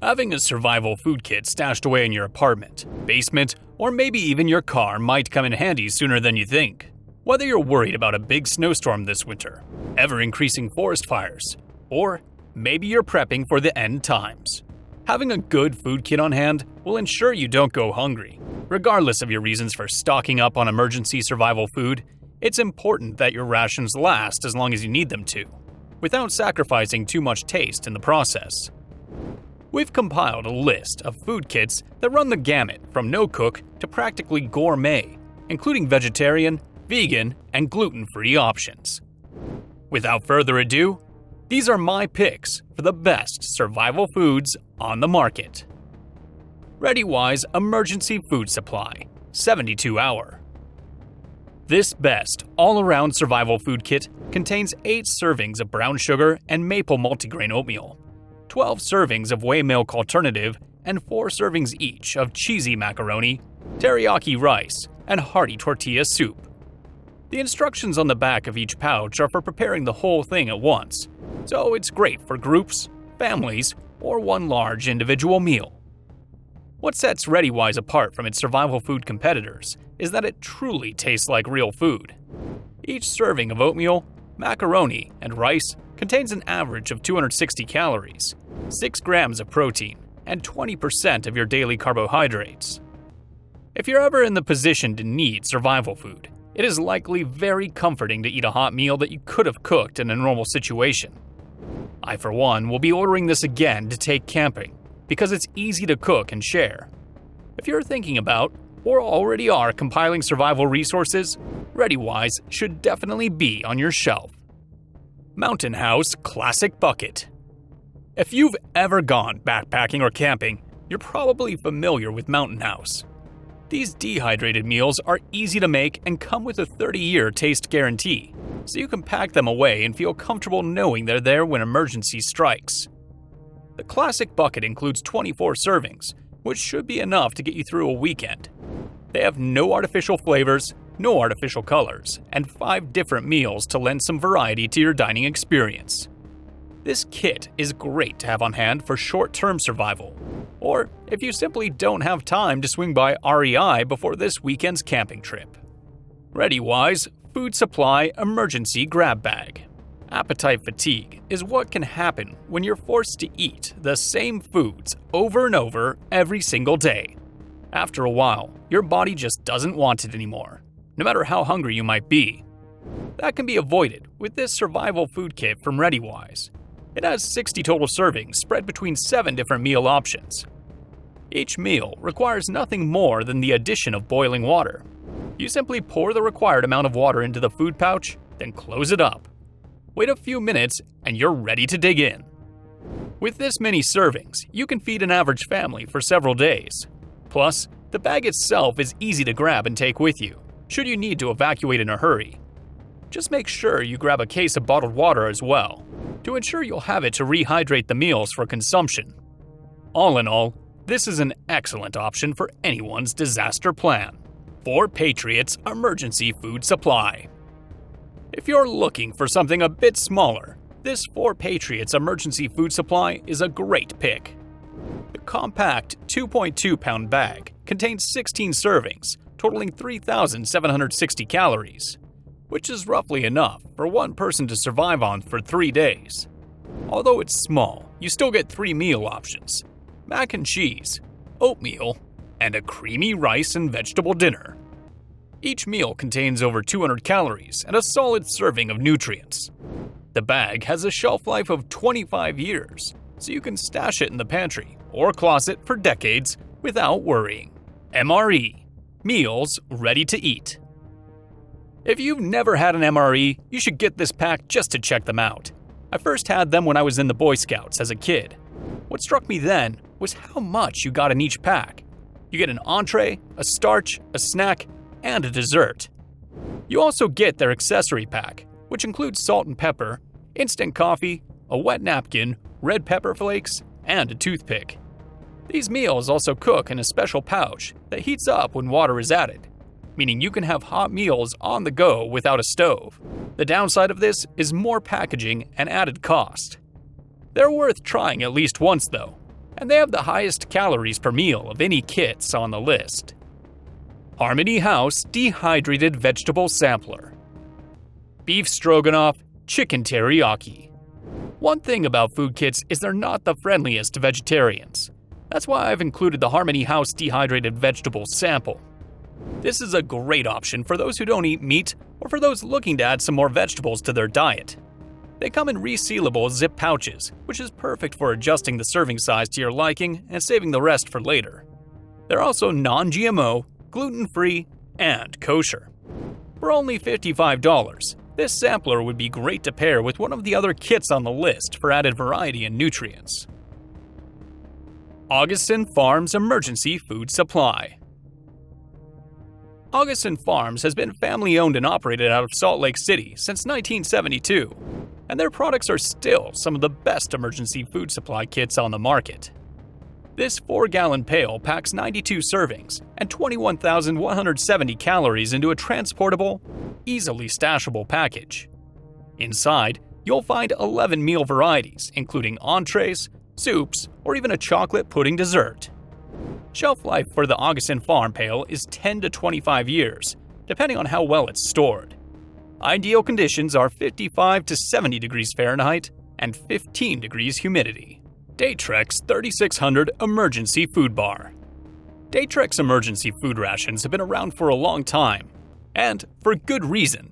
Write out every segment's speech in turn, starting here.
Having a survival food kit stashed away in your apartment, basement, or maybe even your car might come in handy sooner than you think. Whether you're worried about a big snowstorm this winter, ever-increasing forest fires, or maybe you're prepping for the end times, having a good food kit on hand will ensure you don't go hungry. Regardless of your reasons for stocking up on emergency survival food, it's important that your rations last as long as you need them to, without sacrificing too much taste in the process. We've compiled a list of food kits that run the gamut from no-cook to practically gourmet, including vegetarian, vegan, and gluten-free options. Without further ado, these are my picks for the best survival foods on the market. ReadyWise Emergency Food Supply 72-Hour. This best all-around survival food kit contains 8 servings of brown sugar and maple multigrain oatmeal, 12 servings of whey milk alternative, and 4 servings each of cheesy macaroni, teriyaki rice, and hearty tortilla soup. The instructions on the back of each pouch are for preparing the whole thing at once, so it's great for groups, families, or one large individual meal. What sets ReadyWise apart from its survival food competitors is that it truly tastes like real food. Each serving of oatmeal, macaroni, and rice contains an average of 260 calories, 6 grams of protein, and 20% of your daily carbohydrates. If you're ever in the position to need survival food, it is likely very comforting to eat a hot meal that you could have cooked in a normal situation. I, for one, will be ordering this again to take camping, because it's easy to cook and share. If you're thinking about, or already are compiling survival resources, ReadyWise should definitely be on your shelf. Mountain House Classic Bucket. If you've ever gone backpacking or camping, you're probably familiar with Mountain House. These dehydrated meals are easy to make and come with a 30-year taste guarantee, so you can pack them away and feel comfortable knowing they're there when emergency strikes. The Classic Bucket includes 24 servings, which should be enough to get you through a weekend. They have no artificial flavors, no artificial colors, and 5 different meals to lend some variety to your dining experience. This kit is great to have on hand for short-term survival, or if you simply don't have time to swing by REI before this weekend's camping trip. ReadyWise Food Supply Emergency Grab Bag. Appetite fatigue is what can happen when you're forced to eat the same foods over and over every single day. After a while, your body just doesn't want it anymore, no matter how hungry you might be. That can be avoided with this survival food kit from ReadyWise. It has 60 total servings spread between 7 different meal options. Each meal requires nothing more than the addition of boiling water. You simply pour the required amount of water into the food pouch, then close it up. Wait a few minutes and you're ready to dig in. With this many servings, you can feed an average family for several days. Plus, the bag itself is easy to grab and take with you, should you need to evacuate in a hurry. Just make sure you grab a case of bottled water as well, to ensure you'll have it to rehydrate the meals for consumption. All in all, this is an excellent option for anyone's disaster plan. For Patriots Emergency Food Supply. If you're looking for something a bit smaller, this 4 Patriots Emergency Food Supply is a great pick. The compact 2.2-pound bag contains 16 servings, totaling 3,760 calories, which is roughly enough for one person to survive on for 3 days. Although it's small, you still get 3 meal options: mac and cheese, oatmeal, and a creamy rice and vegetable dinner. Each meal contains over 200 calories and a solid serving of nutrients. The bag has a shelf life of 25 years, so you can stash it in the pantry or closet for decades without worrying. MRE Meals Ready to Eat. If you've never had an MRE, you should get this pack just to check them out. I first had them when I was in the Boy Scouts as a kid. What struck me then was how much you got in each pack. You get an entree, a starch, a snack, and a dessert. You also get their accessory pack, which includes salt and pepper, instant coffee, a wet napkin, red pepper flakes, and a toothpick. These meals also cook in a special pouch that heats up when water is added, meaning you can have hot meals on the go without a stove. The downside of this is more packaging and added cost. They're worth trying at least once though, and they have the highest calories per meal of any kits on the list. Harmony House Dehydrated Vegetable Sampler. Beef stroganoff, chicken teriyaki. One thing about food kits is they're not the friendliest to vegetarians. That's why I've included the Harmony House Dehydrated Vegetable Sample. This is a great option for those who don't eat meat or for those looking to add some more vegetables to their diet. They come in resealable zip pouches, which is perfect for adjusting the serving size to your liking and saving the rest for later. They're also non-GMO, gluten-free, and kosher. For only $55, this sampler would be great to pair with one of the other kits on the list for added variety and nutrients. Augustus Farms Emergency Food Supply. Augustus Farms has been family-owned and operated out of Salt Lake City since 1972, and their products are still some of the best emergency food supply kits on the market. This 4-gallon pail packs 92 servings and 21,170 calories into a transportable, easily stashable package. Inside, you'll find 11 meal varieties, including entrees, soups, or even a chocolate pudding dessert. Shelf life for the Augustus Farm pail is 10 to 25 years, depending on how well it's stored. Ideal conditions are 55 to 70 degrees Fahrenheit and 15 degrees humidity. Datrex 3600 Emergency Food Bar. Datrex emergency food rations have been around for a long time, and for good reason.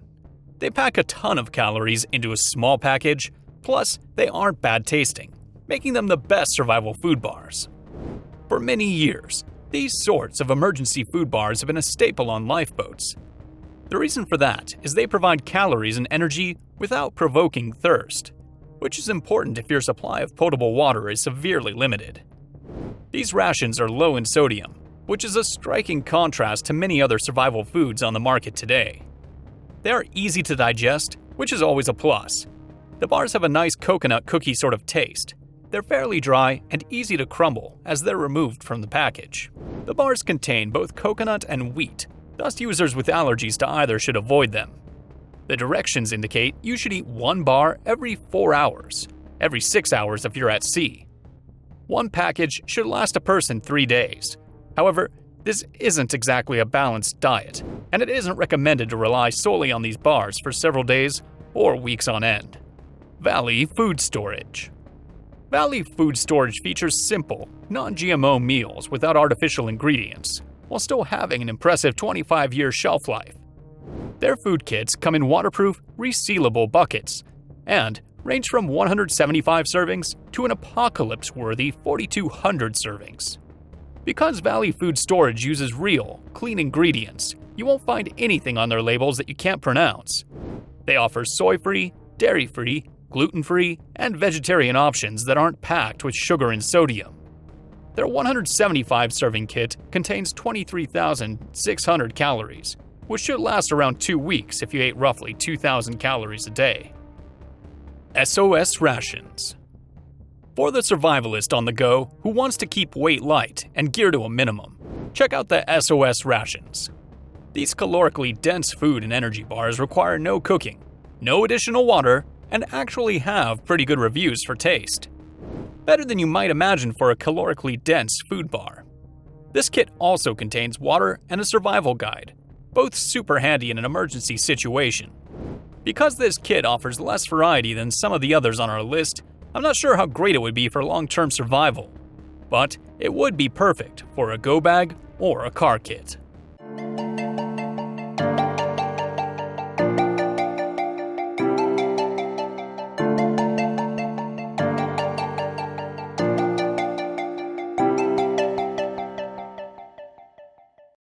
They pack a ton of calories into a small package, plus they aren't bad tasting, making them the best survival food bars. For many years, these sorts of emergency food bars have been a staple on lifeboats. The reason for that is they provide calories and energy without provoking thirst, which is important if your supply of potable water is severely limited. These rations are low in sodium, which is a striking contrast to many other survival foods on the market today. They are easy to digest, which is always a plus. The bars have a nice coconut cookie sort of taste. They're fairly dry and easy to crumble as they're removed from the package. The bars contain both coconut and wheat, thus users with allergies to either should avoid them. The directions indicate you should eat one bar every 4 hours, every 6 hours if you're at sea. One package should last a person 3 days. However, this isn't exactly a balanced diet, and it isn't recommended to rely solely on these bars for several days or weeks on end. Valley Food Storage. Valley Food Storage features simple, non-GMO meals without artificial ingredients, while still having an impressive 25-year shelf life. Their food kits come in waterproof, resealable buckets and range from 175 servings to an apocalypse-worthy 4,200 servings. Because Valley Food Storage uses real, clean ingredients, you won't find anything on their labels that you can't pronounce. They offer soy-free, dairy-free, gluten-free, and vegetarian options that aren't packed with sugar and sodium. Their 175-serving kit contains 23,600 calories, which should last around 2 weeks if you ate roughly 2,000 calories a day. SOS Rations. For the survivalist on the go who wants to keep weight light and gear to a minimum, check out the SOS Rations. These calorically dense food and energy bars require no cooking, no additional water, and actually have pretty good reviews for taste. Better than you might imagine for a calorically dense food bar. This kit also contains water and a survival guide, both super handy in an emergency situation. Because this kit offers less variety than some of the others on our list, I'm not sure how great it would be for long-term survival, but it would be perfect for a go bag or a car kit.